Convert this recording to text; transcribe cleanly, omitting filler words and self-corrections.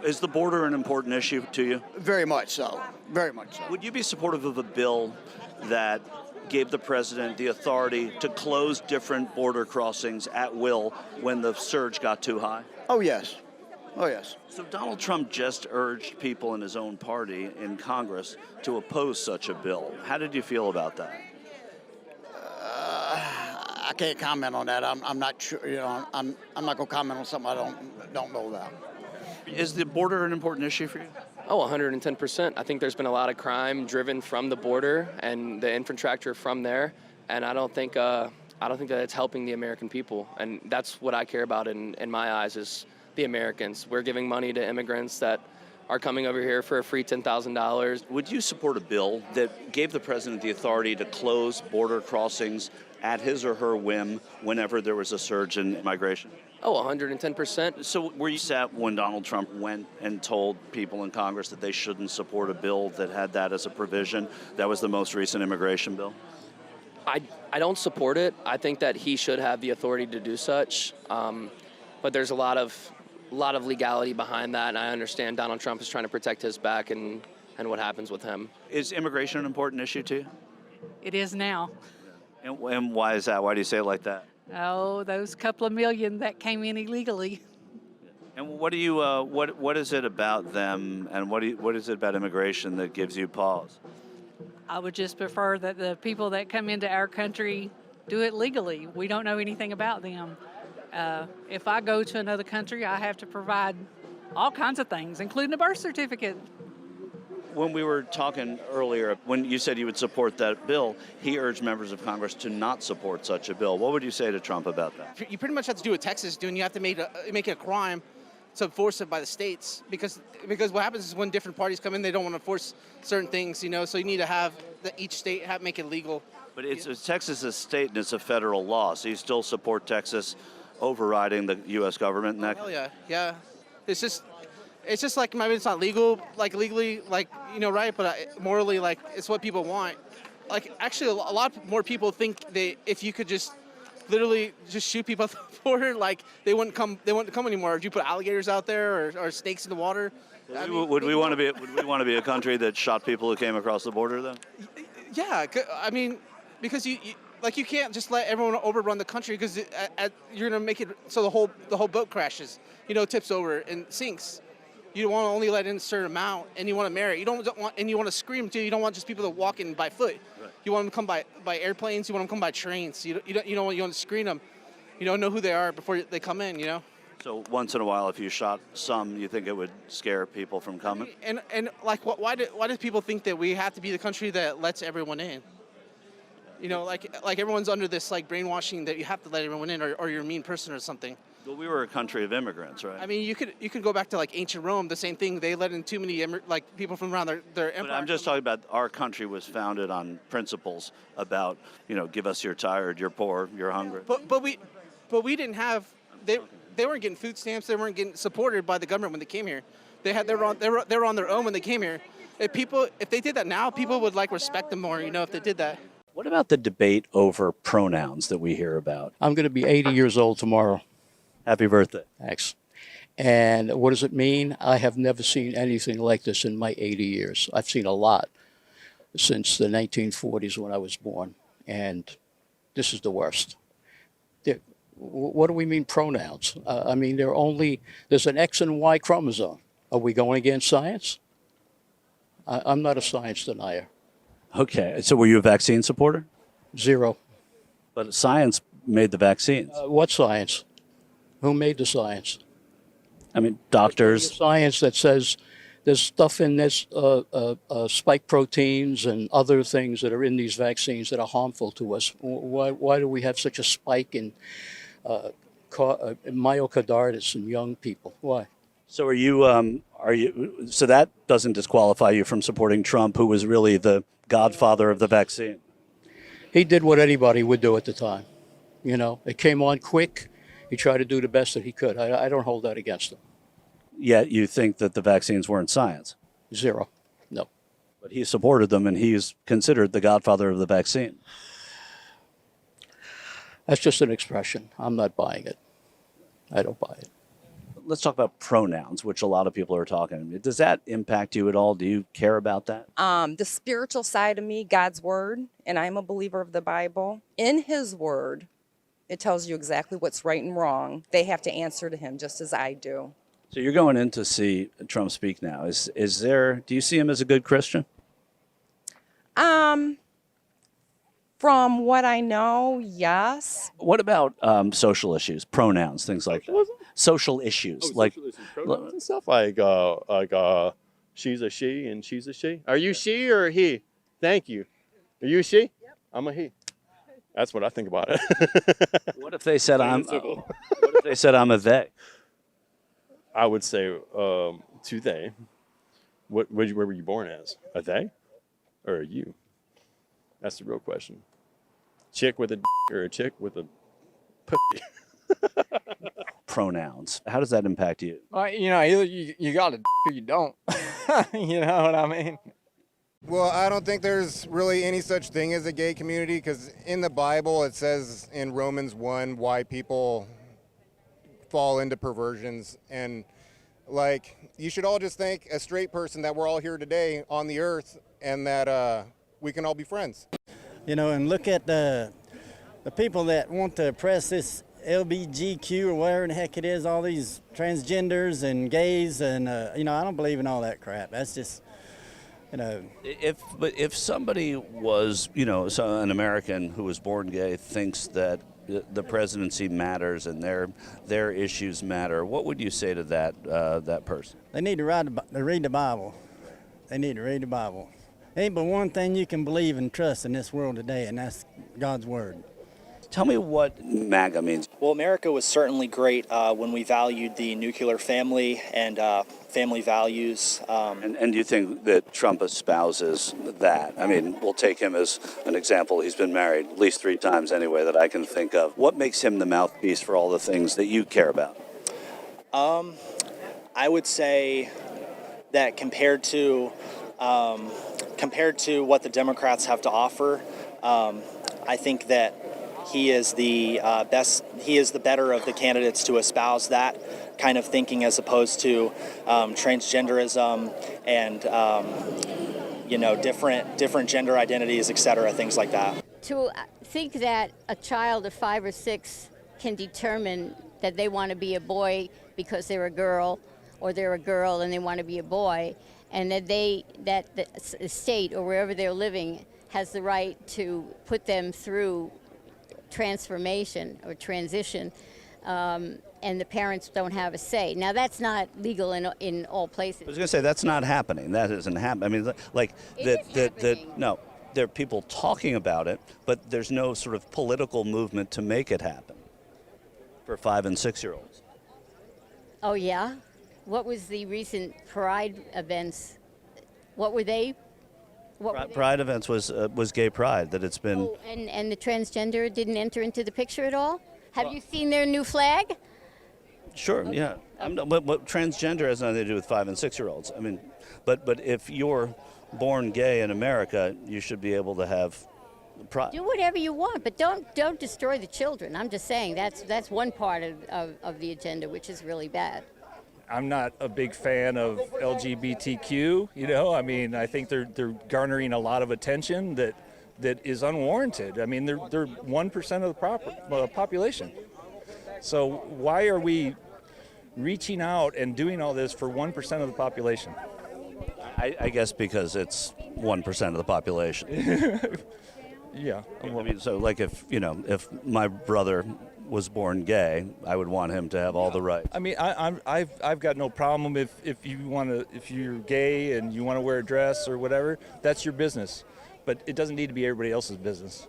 Is the border an important issue to you? Very much so. Very much so. Would you be supportive of a bill that gave the president the authority to close different border crossings at will when the surge got too high? Oh, yes. Oh, yes. So Donald Trump just urged people in his own party in Congress to oppose such a bill. How did you feel about that? I can't comment on that. I'm not sure. I'm not going to comment on something I don't know about. Is the border an important issue for you? Oh, 110%. I think there's been a lot of crime driven from the border and the infrastructure from there, and I don't think that it's helping the American people. And that's what I care about in my eyes is the Americans. We're giving money to immigrants that are coming over here for a free $10,000. Would you support a bill that gave the president the authority to close border crossings at his or her whim whenever there was a surge in migration? Oh, 110%. So were you sad when Donald Trump went and told people in Congress that they shouldn't support a bill that had that as a provision? That was the most recent immigration bill? I don't support it. I think that he should have the authority to do such. But there's a lot of legality behind that, and I understand Donald Trump is trying to protect his back and what happens with him. Is immigration an important issue to you? It is now. And why is that? Why do you say it like that? Oh, those couple of million that came in illegally. And what do you what is it about them, and what is it about immigration that gives you pause? I would just prefer that the people that come into our country do it legally. We don't know anything about them. If I go to another country, I have to provide all kinds of things, including a birth certificate. When we were talking earlier, when you said you would support that bill, he urged members of Congress to not support such a bill. What would you say to Trump about that? You pretty much have to do what Texas is doing. You have to make it a crime to enforce it by the states, because what happens is when different parties come in, they don't want to enforce certain things, so you need to have each state make it legal. But Texas is a state and it's a federal law, so you still support Texas overriding the U.S. government in that? Hell yeah. It's just like, maybe it's not legal, like legally, like, right, but morally, like, it's what people want. Like, actually, a lot more people think if you could just literally just shoot people at the border, like, they wouldn't come anymore. If you put alligators out there or snakes in the water. Would we want to be a country that shot people who came across the border, then? Yeah, I mean, because you can't just let everyone overrun the country, because you're gonna make it so the whole boat crashes, tips over and sinks. You want to only let in a certain amount, and you want to merit. You want to scream too. You don't want just people to walk in by foot. Right. You want them to come by airplanes. You want them to come by trains. You want to screen them. You don't know who they are before they come in. So once in a while, if you shot some, you think it would scare people from coming? And like, why do people think that we have to be the country that lets everyone in? Like everyone's under this like brainwashing that you have to let everyone in, or you're a mean person or something. Well, we were a country of immigrants, right? I mean, you could go back to like ancient Rome. The same thing. They let in too many people from around their empire. But I'm just talking about our country was founded on principles about give us you're tired, you're poor, you're hungry. But we didn't have they weren't getting food stamps. They weren't getting supported by the government when they came here. They were on their own when they came here. If they did that now, people would respect them more. If they did that. What about the debate over pronouns that we hear about? I'm going to be 80 years old tomorrow. Happy birthday. Thanks. And what does it mean? I have never seen anything like this in my 80 years. I've seen a lot since the 1940s when I was born, and this is the worst. What do we mean pronouns? I mean, there's an X and Y chromosome. Are we going against science? I'm not a science denier. Okay, so were you a vaccine supporter? Zero. But science made the vaccines. What science? Who made the science? I mean, doctors. Science that says there's stuff in this, spike proteins and other things that are in these vaccines that are harmful to us. Why do we have such a spike in myocarditis in young people? Why? So are you? So that doesn't disqualify you from supporting Trump, who was really the godfather of the vaccine? He did what anybody would do at the time. It came on quick. He tried to do the best that he could. I don't hold that against him. Yet you think that the vaccines weren't science? Zero. No. But he supported them, and he's considered the godfather of the vaccine. That's just an expression. I'm not buying it. I don't buy it. let's talk about pronouns, which a lot of people are talking. Does that impact you at all? Do you care about that? The spiritual side of me, God's word, and I'm a believer of the Bible. In his word, it tells you exactly what's right and wrong. They have to answer to him just as I do. So you're going in to see Trump speak now. Is there? Do you see him as a good Christian? From what I know, yes. What about social issues, pronouns, things like that? Social issues, like Pronouns and stuff like she's a she and she's a she. Are you she or a he? Thank you. Are you a she? Yep. I'm a he. That's what I think about it. what if they said I'm? What if they said I'm a they? I would say to they. Where were you born as? A they or a you? That's the real question. Chick with a or a chick with a pussy. Pronouns. How does that impact you? You know, either you got a or you don't. You know what I mean? Well, I don't think there's really any such thing as a gay community, because in the Bible it says in Romans 1 why people fall into perversions. And like, you should all just thank a straight person that we're all here today on the earth, and that we can all be friends. You know, and look at the people that want to oppress this LBGQ or whatever the heck it is, all these transgenders and gays, and you know, I don't believe in all that crap. That's just, you know. If somebody was, you know, an American who was born gay thinks that the presidency matters and their issues matter, what would you say to that person? They need to read the Bible. They need to read the Bible. Ain't but one thing you can believe and trust in this world today, and that's God's word. Tell me what MAGA means. Well, America was certainly great when we valued the nuclear family and family values. And do you think that Trump espouses that? I mean, we'll take him as an example. He's been married at least 3 times anyway that I can think of. What makes him the mouthpiece for all the things that you care about? I would say that compared to what the Democrats have to offer, I think that he is the best. He is the better of the candidates to espouse that kind of thinking, as opposed to transgenderism and different gender identities, etc., things like that. To think that a child of 5 or 6 can determine that they want to be a boy because they're a girl, or they're a girl and they want to be a boy, and that the state or wherever they're living has the right to put them through transformation or transition, and the parents don't have a say. Now, that's not legal in all places. I was going to say, that's not happening. That isn't happening. I mean, like, no, there are people talking about it, but there's no sort of political movement to make it happen for 5 and 6-year-olds. Oh, yeah? What was the recent Pride events? What were they? Pride events was gay pride, that it's been... Oh, and the transgender didn't enter into the picture at all? Have you seen their new flag? Sure, okay. Yeah. But transgender has nothing to do with 5 and 6-year-olds. I mean, but if you're born gay in America, you should be able to have pride. Do whatever you want, but don't destroy the children. I'm just saying that's one part of the agenda, which is really bad. I'm not a big fan of LGBTQ, you know. I mean, I think they're garnering a lot of attention that is unwarranted. I mean, they're 1% of the population. So why are we reaching out and doing all this for 1% of the population? I guess because it's 1% of the population. Yeah. I mean, so like if my brother was born gay, I would want him to have all the rights. I mean, I've got no problem if you're gay and you want to wear a dress or whatever. That's your business, but it doesn't need to be everybody else's business.